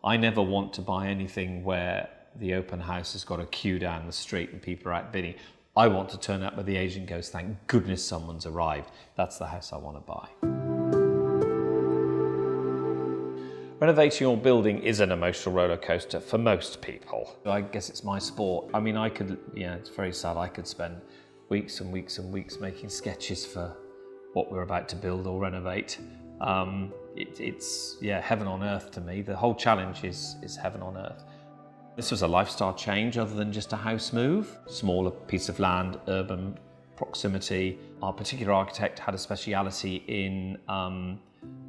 I never want to buy anything where the open house has got a queue down the street and people are out bidding. I want to turn up where the agent goes, thank goodness someone's arrived. That's the house I want to buy. Renovating or building is an emotional roller coaster for most people. I guess it's my sport. I mean, it's very sad. I could spend weeks and weeks and weeks making sketches for what we're about to build or renovate. It's heaven on earth to me. The whole challenge is heaven on earth. This was a lifestyle change other than just a house move. Smaller piece of land, urban proximity. Our particular architect had a speciality in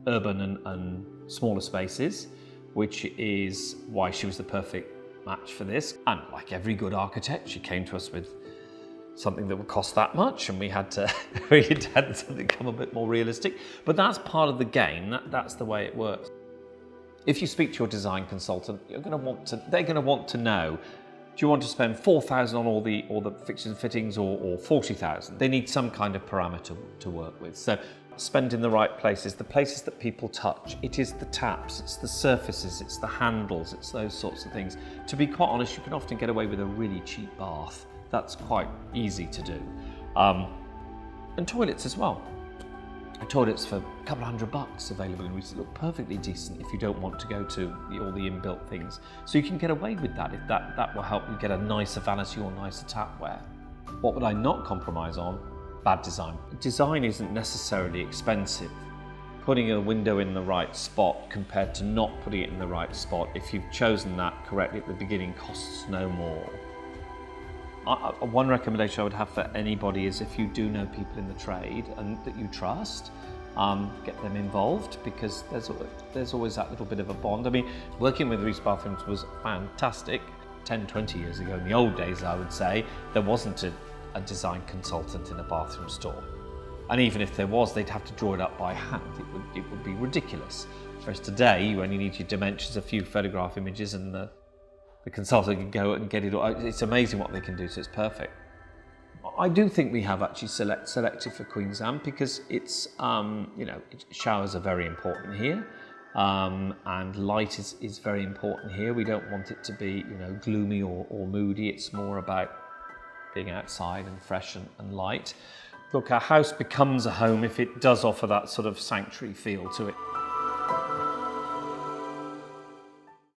urban and smaller spaces, which is why she was the perfect match for this. And like every good architect, she came to us with something that would cost that much, and we had to had something come a bit more realistic. But that's part of the game. That's the way it works. If you speak to your design consultant, they're going to want to know, do you want to spend $4,000 on all the fixtures and fittings or $40,000? They need some kind of parameter to work with. So spend in the right places, the places that people touch. It is the taps, it's the surfaces, it's the handles, it's those sorts of things. To be quite honest, you can often get away with a really cheap bath. That's quite easy to do. And toilets as well. Toilets for a couple of $100 available in Reece that look perfectly decent if you don't want to go to all the inbuilt things. So you can get away with that if that will help you get a nicer vanity or nicer tapware. What would I not compromise on? Bad design. Design isn't necessarily expensive. Putting a window in the right spot compared to not putting it in the right spot, if you've chosen that correctly at the beginning, costs no more. One recommendation I would have for anybody is if you do know people in the trade and that you trust, get them involved, because there's always that little bit of a bond. I mean, working with Reece Bathrooms was fantastic. 10, 20 years ago, in the old days, I would say, there wasn't a design consultant in a bathroom store. And even if there was, they'd have to draw it up by hand. It would be ridiculous. Whereas today, you only need your dimensions, a few photograph images, and the consultant can go and get it all. It's amazing what they can do, so it's perfect. I do think we have actually selected for Queen's Amp because it's, showers are very important here, and light is very important here. We don't want it to be, gloomy or moody. It's more about being outside and fresh and light. Look, our house becomes a home if it does offer that sort of sanctuary feel to it.